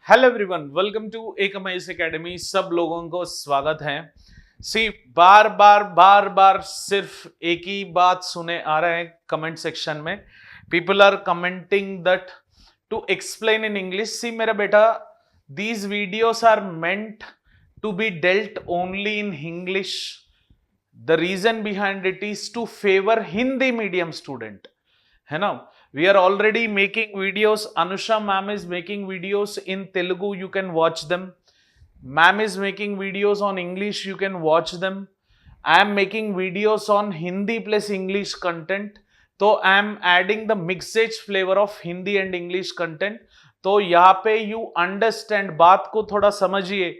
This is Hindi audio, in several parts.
हेलो एवरीवन, वेलकम टू एकमाइस एकेडमी। सब लोगों को स्वागत है। सी बार बार सिर्फ एक ही बात सुने आ रहा है कमेंट सेक्शन में। People are commenting that to explain in English. See मेरा बेटा, these videos are meant to be dealt only in English. The reason behind it is to favour Hindi medium student, है ना। We are already making videos. Anusha ma'am is making videos in Telugu. You can watch them. Ma'am is making videos on English. You can watch them. I am making videos on Hindi plus English content. तो I am adding the mixed flavor of Hindi and English content. तो यहाँ पे you understand, बात को थोड़ा समझिए।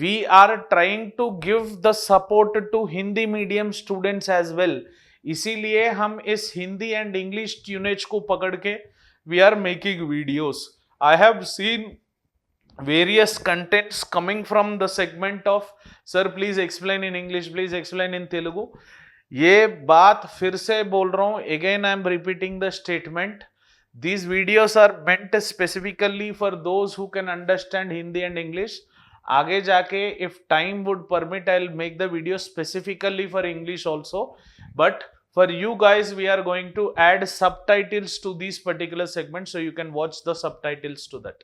We are trying to give the support to Hindi medium students as well. इसीलिए हम इस हिंदी एंड इंग्लिश ट्यूनेज को पकड़ के we are making videos. I have seen various contents coming from the segment of sir please explain in English, please explain in Telugu. ये बात फिर से बोल रहा हूं, again I am repeating the statement. These videos are meant specifically for those who can understand Hindi and English. आगे जाके if time would permit I will make the video specifically for English also, but for you guys we are going to add subtitles to these particular segments so you can watch the subtitles to that.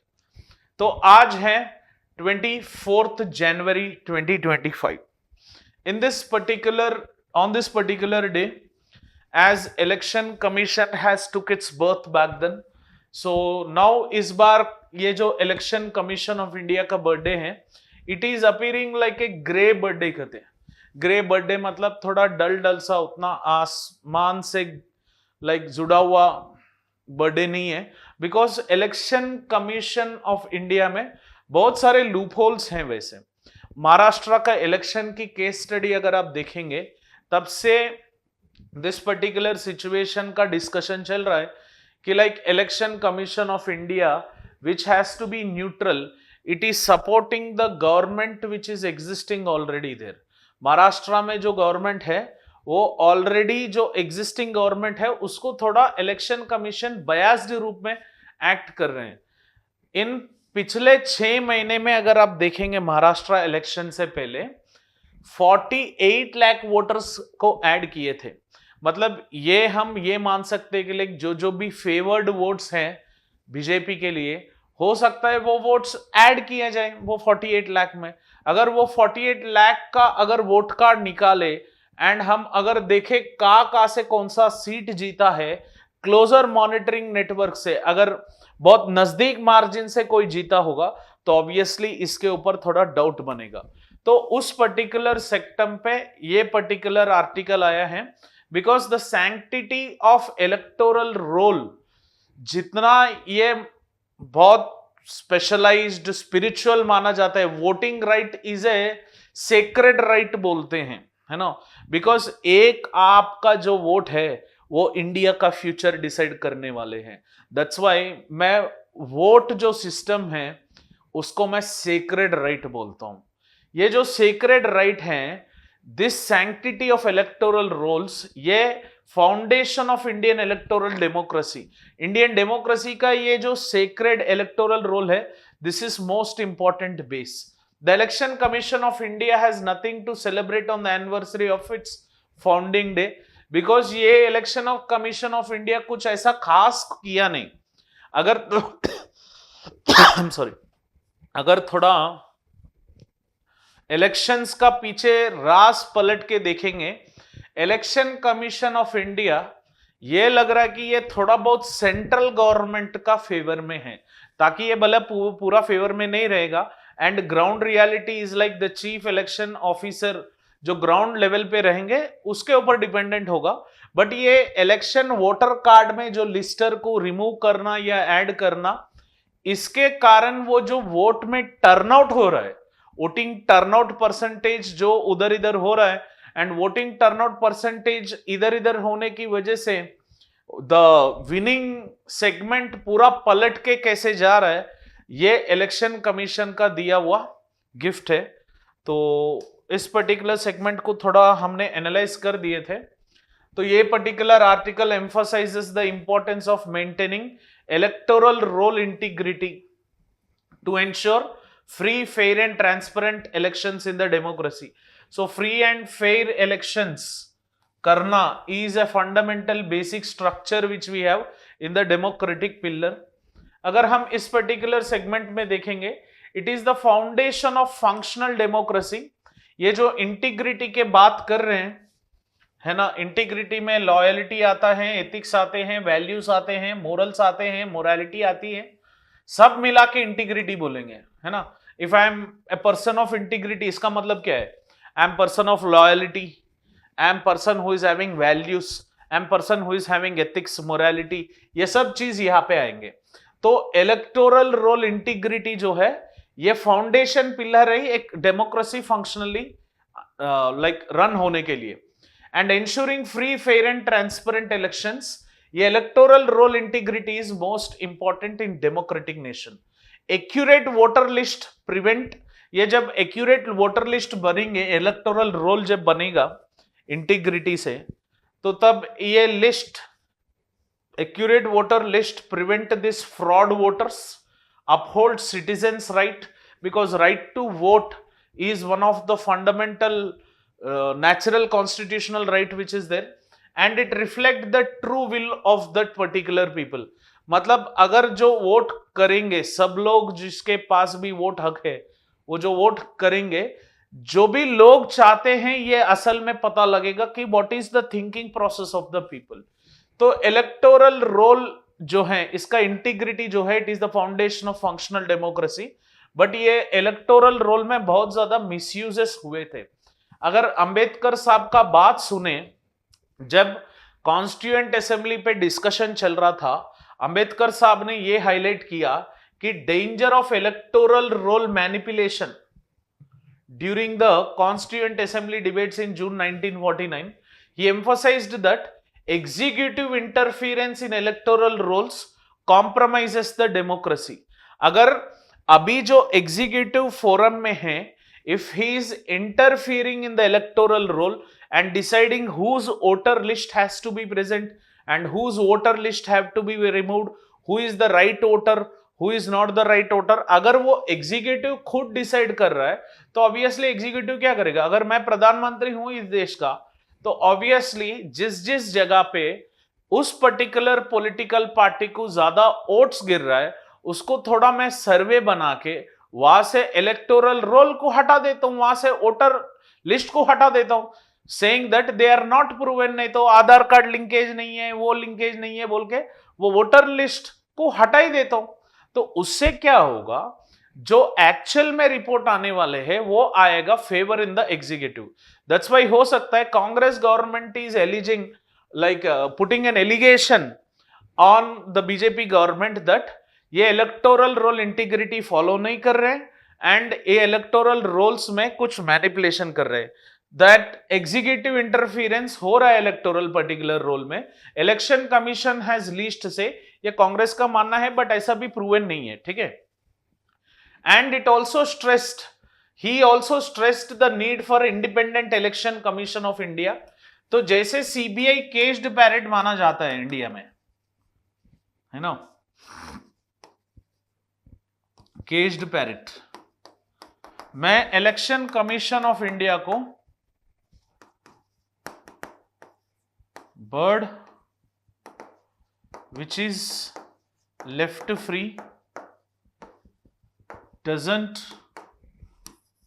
तो आज है 24th January 2025. In this particular on this particular day, as election commission has took its birth back then, so now इस बार ये जो election commission of India का बर्थडे है, it is appearing like a grey birthday कहते हैं। ग्रे बर्थडे मतलब थोड़ा डल डल सा, उतना आसमान से लाइक जुड़ा हुआ बर्थडे नहीं है। Because election commission of India में बहुत सारे लूप होल्स हैं। वैसे महाराष्ट्र का इलेक्शन की केस स्टडी अगर आप देखेंगे, तब से दिस पर्टिकुलर सिचुएशन का डिस्कशन चल रहा है कि like election commission of India which has to be neutral, it is supporting the government which is existing already there. Maharashtra में जो गवर्नमेंट है वो ऑलरेडी जो एग्जिस्टिंग गवर्नमेंट है उसको थोड़ा इलेक्शन कमीशन बयास्ड रूप में एक्ट कर रहे हैं। इन पिछले 6 महीने में अगर आप देखेंगे महाराष्ट्र इलेक्शन से पहले 48 लाख वोटर्स को ऐड किए थे। मतलब ये हम ये मान सकते हैं कि लाइक जो भी फेवर्ड वोट्स हैं बीजेपी के लिए, हो सकता है वो वोट्स ऐड किए जाए वो 48 लाख में। अगर वो 48 लाख का अगर वोट कार्ड निकाले एंड हम अगर देखें का से कौन सा सीट जीता है, क्लोजर मॉनिटरिंग नेटवर्क से अगर बहुत नजदीक मार्जिन से कोई जीता होगा तो ऑब्वियसली इसके ऊपर थोड़ा डाउट बनेगा। तो उस पर्टिकुलर सेक्टम पे ये पर्टिकुलर आर्टिकल आया है। Because the sanctity of electoral role, जितना ये बहुत स्पेशलाइज्ड स्पिरिचुअल माना जाता है, voting right is a sacred right बोलते हैं, है ना। बिकॉज एक आपका जो वोट है वो इंडिया का फ्यूचर डिसाइड करने वाले हैं। दैट्स व्हाई मैं वोट जो सिस्टम है उसको मैं सेक्रेड राइट बोलता हूं। ये जो सेक्रेड राइट है, this sanctity of electoral rolls, ये foundation of Indian electoral democracy, Indian democracy का ये जो सेक्रेड इलेक्टोरल रोल है, this is most important base. The election commission of India has nothing to celebrate on the anniversary of its founding day, because ये election of commission of India कुछ ऐसा खास किया नहीं। अगर सॉरी अगर थोड़ा इलेक्शंस का पीछे रास पलट के देखेंगे, इलेक्शन कमीशन ऑफ इंडिया ये लग रहा है कि ये थोड़ा बहुत सेंट्रल गवर्नमेंट का फेवर में है, ताकि ये भले पूरा फेवर में नहीं रहेगा। And ground reality is like the chief election officer जो ग्राउंड लेवल पे रहेंगे उसके ऊपर डिपेंडेंट होगा। बट ये इलेक्शन वोटर कार्ड में जो लिस्टर को रिमूव करना या ऐड करना, इसके कारण वो जो वोट में टर्नआउट हो रहा है, वोटिंग टर्नआउट परसेंटेज जो उधर इधर हो रहा है, एंड वोटिंग टर्नआउट परसेंटेज इधर इधर होने की वजह से द विनिंग सेगमेंट पूरा पलट के कैसे जा रहा है, ये इलेक्शन कमीशन का दिया हुआ गिफ्ट है। तो इस पर्टिकुलर सेगमेंट को थोड़ा हमने एनालाइज कर दिए थे। तो ये particular article emphasises the importance of maintaining electoral roll integrity to ensure free, fair and transparent elections in the democracy. So free and fair elections karna is a fundamental basic structure which we have in the democratic pillar. अगर हम इस पर्टिकुलर सेगमेंट में देखेंगे, it is the foundation of functional democracy. ये जो इंटीग्रिटी के बात कर रहे हैं, है ना, इंटीग्रिटी में लॉयलिटी आता है, एथिक्स आते हैं, वैल्यूज आते हैं, मोरल्स आते हैं, मोरालिटी आती है, सब मिला के इंटीग्रिटी बोलेंगे, है ना. If I am a person of integrity, इसका मतलब क्या है? I am person of loyalty, I am person who is having values, I am person who is having ethics, morality, ये सब चीज यहां पे आएंगे. तो इलेक्टोरल रोल इंटीग्रिटी जो है, ये फाउंडेशन पिलर है एक डेमोक्रेसी फंक्शनली लाइक रन होने के लिए. And ensuring free, fair and transparent elections, ये electoral roll integrity is most important in democratic nation. Accurate voter list prevent, ये जब एक्यूरेट वोटर लिस्ट बनेंगे, इलेक्टोरल रोल जब बनेगा इंटीग्रिटी से, तो तब ये list, accurate voter list, prevent this fraud voters, uphold citizens right, because right to vote is one of the fundamental natural constitutional right which is there, and it reflect the true will of that particular people. मतलब अगर जो वोट करेंगे सब लोग, जिसके पास भी वोट हक है, वो जो वोट करेंगे, जो भी लोग चाहते हैं, ये असल में पता लगेगा कि what is the thinking process of the people. तो इलेक्टोरल रोल जो है, इसका इंटीग्रिटी जो है, it is the foundation of functional democracy. But ये इलेक्टोरल रोल में बहुत ज्यादा मिसयूजेस हुए थे. अगर अंबेडकर साहब का बात सुने, जब कॉन्स्टिट्यूएंट असेंबली पे डिस्कशन चल रहा था, अंबेडकर साहब ने ये हाईलाइट किया कि danger of electoral roll manipulation during the constituent assembly debates in June 1949. He emphasized that executive interference in electoral rolls compromises the democracy. अगर अभी जो एग्जीक्यूटिव फोरम में है, if he is interfering in the electoral roll and deciding whose voter list has to be present and whose voter list have to be removed, who is the right voter, who is not the right voter, अगर वो एग्जीक्यूटिव खुद डिसाइड कर रहा है, तो ऑब्वियसली एग्जीक्यूटिव क्या करेगा? अगर मैं प्रधानमंत्री हूं इस देश का, तो ऑब्वियसली जिस जिस जगह पे उस पर्टिकुलर पॉलिटिकल पार्टी को ज्यादा वोट्स गिर रहा है, उसको थोड़ा मैं सर्वे बना के वहां से इलेक्टोरल रोल को हटा देता हूं, वहां से वोटर लिस्ट को हटा देता हूं, saying that they are not proven. नहीं तो आधार कार्ड लिंकेज नहीं है, वो लिंकेज नहीं है बोल के वो वोटर लिस्ट को हटा ही देता हूं. तो उससे क्या होगा? जो एक्चुअल में रिपोर्ट आने वाले हैं वो आएगा favour in the executive. That's why हो सकता है Congress government is alleging like putting an allegation on the BJP government that ये इलेक्टोरल रोल इंटीग्रिटी फॉलो नहीं कर रहे हैं एंड ये इलेक्टोरल रोल्स में कुछ मैनिपुलेशन कर रहे हैं. दैट एग्जीक्यूटिव इंटरफियरेंस हो रहा है इलेक्टोरल पर्टिकुलर रोल में. इलेक्शन कमीशन हैज लीस्ट से, ये कांग्रेस का मानना है, बट ऐसा भी प्रूवन नहीं है, ठीक है. And it also stressed, he also stressed the need for independent election commission of India. तो जैसे सीबीआई केज्ड पैरेट माना जाता है इंडिया में, है ना, केज्ड पैरेट, मैं इलेक्शन कमीशन ऑफ इंडिया को bird which is left free, doesn't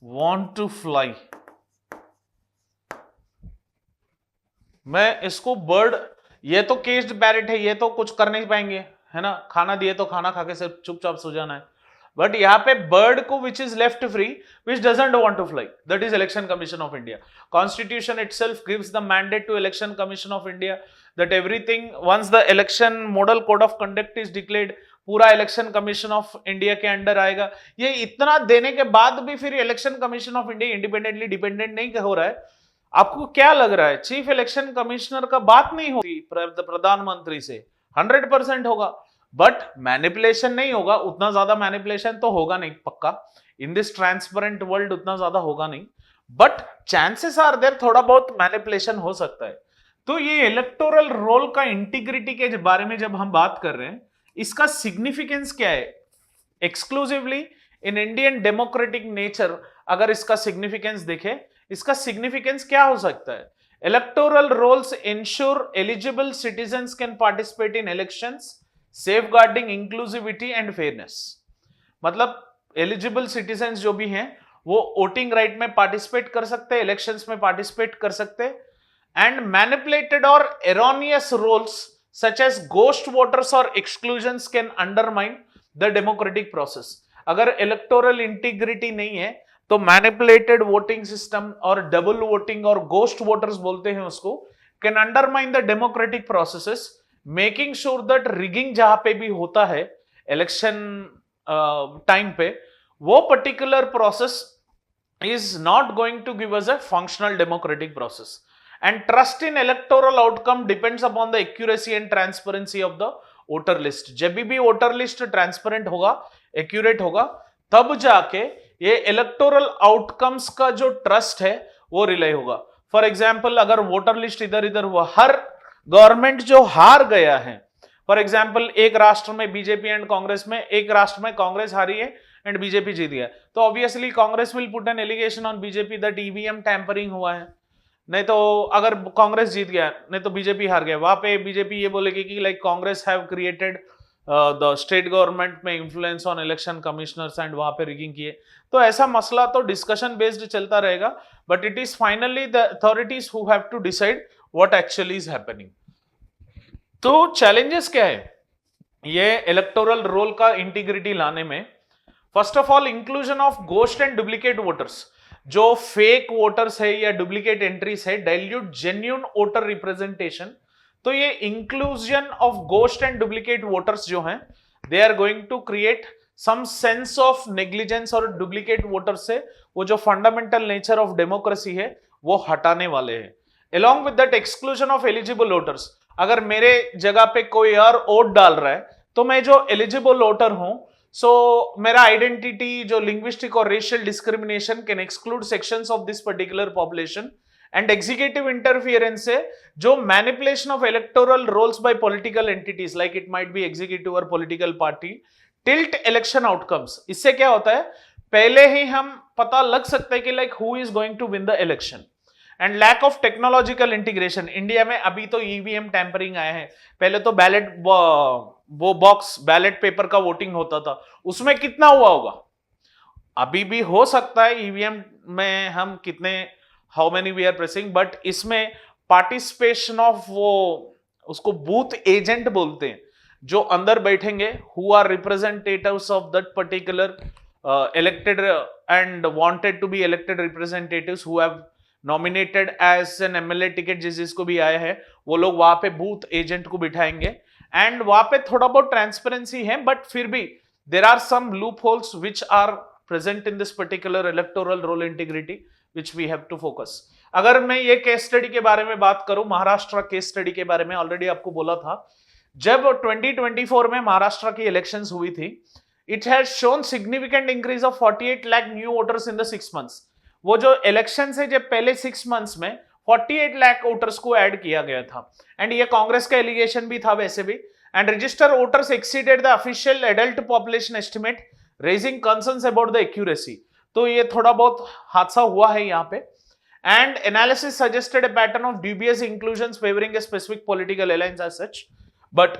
want to fly, मैं इसको बर्ड, ये तो केज्ड पैरेट है, ये तो कुछ कर नहीं पाएंगे, है ना, खाना दिए तो खाना खा के सिर्फ चुपचाप सो जाना है. बट यहाँ पे बर्ड को which is left free, which doesn't want to fly, that is election commission of India. Constitution itself gives the mandate to election commission of India that everything once the election model code of conduct is declared, पूरा इलेक्शन कमीशन ऑफ इंडिया के अंडर आएगा. ये इतना देने के बाद भी फिर election commission of India independently dependent नहीं हो रहा है. आपको क्या लग रहा है? चीफ इलेक्शन कमिश्नर का बात नहीं होगी प्रधानमंत्री से, 100% होगा, बट मैनिपुलेशन नहीं होगा. उतना ज्यादा मैनिपुलेशन तो होगा नहीं, पक्का इन दिस ट्रांसपेरेंट वर्ल्ड उतना ज्यादा होगा नहीं, बट चांसेस आर देयर, थोड़ा बहुत मैनिपुलेशन हो सकता है. तो ये इलेक्टोरल रोल का इंटीग्रिटी के बारे में जब हम बात कर रहे हैं, इसका सिग्निफिकेंस क्या है? Exclusively in Indian democratic nature अगर इसका सिग्निफिकेंस देखे, इसका सिग्निफिकेंस क्या हो सकता है? Electoral rolls ensure eligible citizens can participate in elections safeguarding inclusivity and fairness. मतलब एलिजिबल सिटीजन्स जो भी हैं वो वोटिंग राइट में पार्टिसिपेट कर सकते हैं, इलेक्शंस में पार्टिसिपेट कर सकते हैं, एंड मैनिपुलेटेड और erroneous rolls such as ghost voters और exclusions can undermine the democratic process. अगर इलेक्टोरल इंटीग्रिटी नहीं है तो मैनिपुलेटेड वोटिंग सिस्टम और डबल वोटिंग और गोस्ट वोटर्स बोलते हैं उसको, can undermine the democratic processes, making sure that rigging जहां पे भी होता है इलेक्शन टाइम पे, वो particular process is not going to give us a functional democratic process. And trust in electoral outcome depends upon the accuracy and transparency of the voter list. जब भी वोटर लिस्ट ट्रांसपेरेंट होगा, एक्यूरेट होगा, तब जाके ये इलेक्टोरल आउटकम्स का जो ट्रस्ट है वो रिले होगा। फॉर एग्जाम्पल अगर वोटर लिस्ट इधर इधर हुआ, हर गवर्नमेंट जो हार गया है, फॉर एग्जाम्पल एक राष्ट्र में बीजेपी एंड कांग्रेस में, एक राष्ट्र में कांग्रेस हारी है एंड बीजेपी जीत गया, तो obviously Congress will put an allegation on BJP that EVM tampering हुआ है। नहीं तो अगर कांग्रेस जीत गया, नहीं तो बीजेपी हार गया, वहां पे बीजेपी ये बोलेगी कि like Congress have created the state government में influence on election commissioners and वहां पे रिगिंग किए। तो ऐसा मसला तो डिस्कशन बेस्ड चलता रहेगा, but it is finally the authorities who have to decide what actually is happening. तो चैलेंजेस क्या है ये इलेक्टोरल रोल का इंटीग्रिटी लाने में? First of all inclusion of ghost and duplicate voters, जो फेक वोटर्स है या डुप्लीकेट एंट्रीज है, डाइल्यूट जेन्युइन वोटर रिप्रेजेंटेशन। तो ये inclusion of ghost and duplicate voters जो हैं, they are going to create some sense of negligence, और डुप्लीकेट वोटर्स से वो जो फंडामेंटल नेचर ऑफ डेमोक्रेसी है वो हटाने वाले हैं। Along with that exclusion of eligible voters, अगर मेरे जगह पे कोई और वोट डाल रहा है तो मैं जो एलिजिबल वोटर हूं, सो मेरा आइडेंटिटी जो लिंग्विस्टिक और racial discrimination can exclude sections of this particular population, and executive interference से जो manipulation of electoral rolls by political entities like it might be executive और political party tilt election outcomes. इससे क्या होता है, पहले ही हम पता लग सकता है कि like who is going to win the election. And lack of technological integration, India में अभी तो ईवीएम टैंपरिंग आए हैं, पहले तो बैलेट वो बॉक्स बैलेट पेपर का वोटिंग होता था, उसमें कितना हुआ होगा? अभी भी हो सकता है ईवीएम में हम कितने, how many we are pressing, but इसमें पार्टिसिपेशन ऑफ वो उसको बूथ एजेंट बोलते हैं, जो अंदर बैठेंगे, who are representatives of that particular elected and wanted to be elected representatives who have nominated as an MLA ticket जिसको भी आया है, वो लोग वहां पे बूथ एजेंट को बिठाएंगे, एंड वहां पे थोड़ा बहुत ट्रांसपेरेंसी है, बट फिर भी there are some loopholes which are present in this particular electoral roll integrity which we have to focus. अगर मैं ये केस स्टडी के बारे में बात करूं, महाराष्ट्र केस स्टडी के बारे में ऑलरेडी आपको बोला था, जब 2024 में महाराष्ट्र की इलेक्शंस हुई थी, it has shown significant increase of 48 lakh new voters in the 6 months. वो जो इलेक्शन से जब पहले 6 मंथ्स में 48 लाख वोटर्स को ऐड किया गया था, एंड ये कांग्रेस का एलिगेशन भी था वैसे भी, and registered voters exceeded the official adult population estimate, raising concerns about the accuracy. तो ये थोड़ा बहुत हादसा हुआ है यहाँ पे, and analysis suggested a pattern of dubious inclusions favouring a specific political alliance as such. But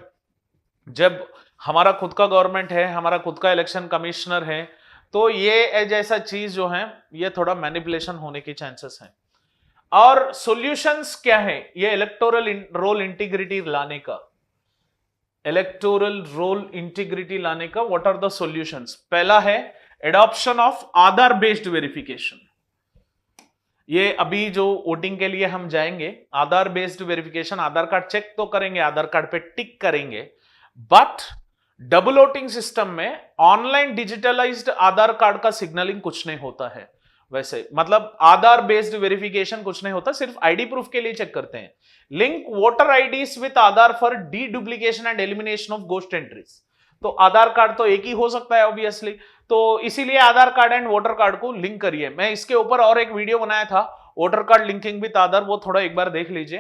जब हमारा खुद का गवर्नमेंट है, हमारा खुद का इलेक्शन कमिश्नर है, तो ये जैसा चीज जो है ये थोड़ा मैनिपुलेशन होने के चांसेस हैं। और सॉल्यूशंस क्या है ये इलेक्टोरल रोल इंटीग्रिटी लाने का? इलेक्टोरल रोल इंटीग्रिटी लाने का व्हाट आर द सॉल्यूशंस? पहला है adoption of Aadhaar based verification. ये अभी जो वोटिंग के लिए हम जाएंगे, आधार बेस्ड वेरिफिकेशन, आधार कार्ड चेक तो करेंगे, आधार कार्ड पे टिक करेंगे, बट डबल वोटिंग सिस्टम में ऑनलाइन डिजिटलाइज्ड आधार कार्ड का सिग्नलिंग कुछ नहीं होता है। वैसे मतलब आधार बेस्ड वेरिफिकेशन कुछ नहीं होता, सिर्फ आईडी प्रूफ के लिए चेक करते हैं। Link voter IDs with Aadhaar for deduplication and elimination of ghost entries. तो आधार कार्ड तो एक ही हो सकता है ऑब्वियसली, तो इसीलिए Aadhaar card and voter card को लिंक करिए। मैं इसके ऊपर और एक वीडियो बनाया था, voter card linking with Aadhaar, वो थोड़ा एक बार देख लीजिए।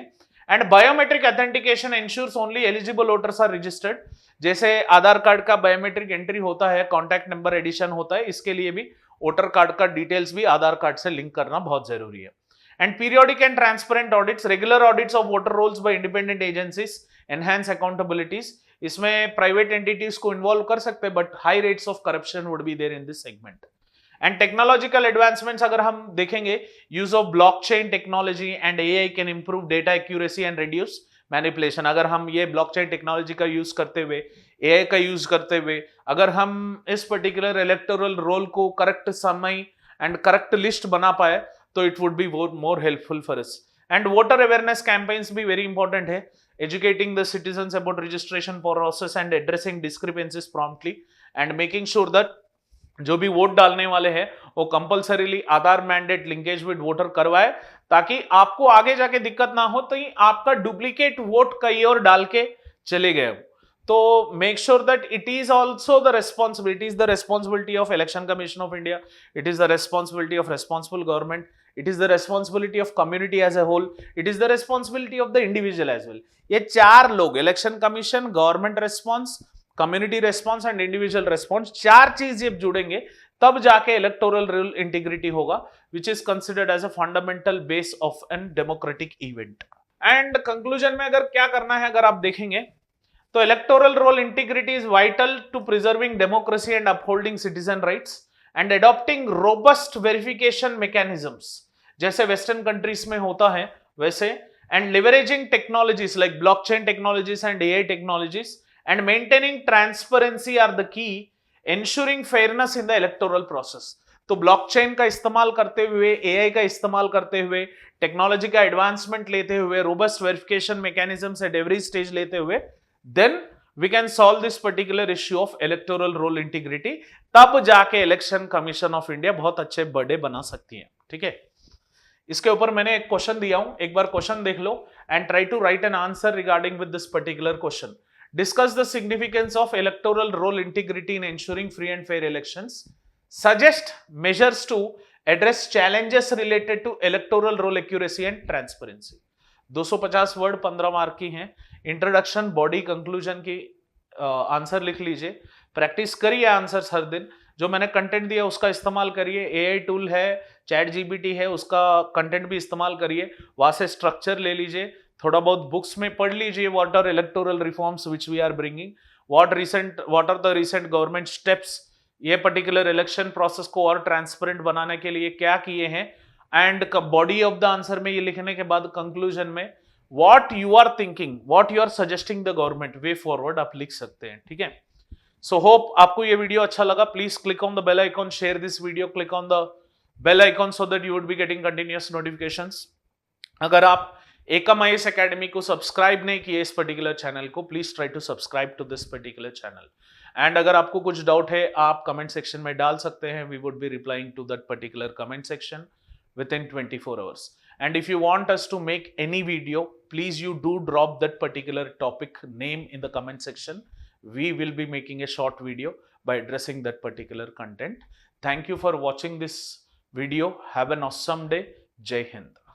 And biometric authentication ensures only eligible voters are registered. जैसे आधार कार्ड का बायोमेट्रिक एंट्री होता है, कॉन्टैक्ट नंबर एडिशन होता है, इसके लिए भी वोटर कार्ड का डिटेल्स भी आधार कार्ड से लिंक करना बहुत जरूरी है। And periodic and transparent audits, regular audits of voter rolls by independent agencies enhance accountabilities. इसमें प्राइवेट एंटिटीज को इन्वॉल्व कर सकते हैं, but high rates of corruption would be there in this segment. And technological advancements अगर हम देखेंगे, use of blockchain technology and AI can improve data accuracy and reduce manipulation. अगर हम ये ब्लॉकचेन टेक्नोलॉजी का यूज करते हुए, एआई का यूज करते हुए, अगर हम इस पर्टिकुलर इलेक्टोरल रोल को करेक्ट समय एंड करेक्ट लिस्ट बना पाए तो it would be more helpful for us. And voter awareness campaigns भी वेरी इंपॉर्टेंट है, educating the citizens about registration process and addressing discrepancies promptly and making sure that जो भी वोट डालने वाले हैं वो compulsorily Aadhaar mandate linkage with voter करवाए, ताकि आपको आगे जाके दिक्कत ना हो, तो आपका डुप्लीकेट वोट कहीं और डाल के चले गए। तो make sure that it is also the responsibility, is the responsibility of election commission of India, it is the responsibility of responsible government, it is the responsibility of community as a whole, it is the responsibility of the individual as well। ये चार लोग, election commission, government response, community response and individual response, चार चीज जब जुड़ेंगे तब जाके इलेक्टोरल रूल इंटीग्रिटी होगा, which is considered as a fundamental base of an democratic event. And conclusion में अगर क्या करना है, अगर आप देखेंगे तो electoral roll integrity is vital to preserving democracy and upholding citizen rights and adopting robust verification mechanisms, जैसे वेस्टर्न कंट्रीज में होता है वैसे, and leveraging technologies like blockchain technologies and AI technologies and maintaining transparency are the key, ensuring fairness in the electoral process। तो ब्लॉकचेन का इस्तेमाल करते हुए, एआई का इस्तेमाल करते हुए, टेक्नोलॉजी का एडवांसमेंट लेते हुए, robust verification mechanisms at every stage लेते हुए, then we can solve this particular issue of electoral roll integrity. तब जाके इलेक्शन कमीशन ऑफ इंडिया बहुत अच्छे बड़े बना सकती है। ठीक है, इसके ऊपर मैंने एक क्वेश्चन दिया हूं, एक बार क्वेश्चन देख लो and try to write an answer regarding with this particular question. Discuss the significance of electoral roll integrity in ensuring free and fair elections. Suggest measures to address challenges related to electoral roll accuracy and transparency। 250 word 15 mark की हैं। इंट्रोडक्शन, बॉडी, कंक्लूजन की आंसर लिख लीजिए, प्रैक्टिस करिए आंसर्स हर दिन। जो मैंने कंटेंट दिया उसका इस्तेमाल करिए, एआई टूल है, चैट जीपीटी है, उसका कंटेंट भी इस्तेमाल करिए, वहां से स्ट्रक्चर ले लीजिए, थोड़ा बहुत बुक्स में पढ़ लीजिए, what are electoral reforms which we are bringing, what are the recent government steps, ये पर्टिकुलर इलेक्शन प्रोसेस को और ट्रांसपेरेंट बनाने के लिए क्या किए हैं, and body of the answer में ये लिखने के बाद कंक्लूजन में what you are thinking, what you are suggesting the government, way forward आप लिख सकते हैं। ठीक है, सो होप आपको ये वीडियो अच्छा लगा। Please click on the bell icon, share this video, click on the bell icon so that you would be getting continuous notifications. अगर आप एकम आईएएस एकेडमी को सब्सक्राइब नहीं किए इस पर्टिकुलर चैनल को, please try to subscribe to this particular channel. And अगर आपको कुछ डाउट है आप कमेंट सेक्शन में डाल सकते हैं, we would be replying to that particular comment section within 24 hours। And if you want us to make any video, please you do drop that particular topic name in the comment section. We will be making a short video by addressing that particular content। Thank you for watching this video। Have an awesome day। Jai Hind।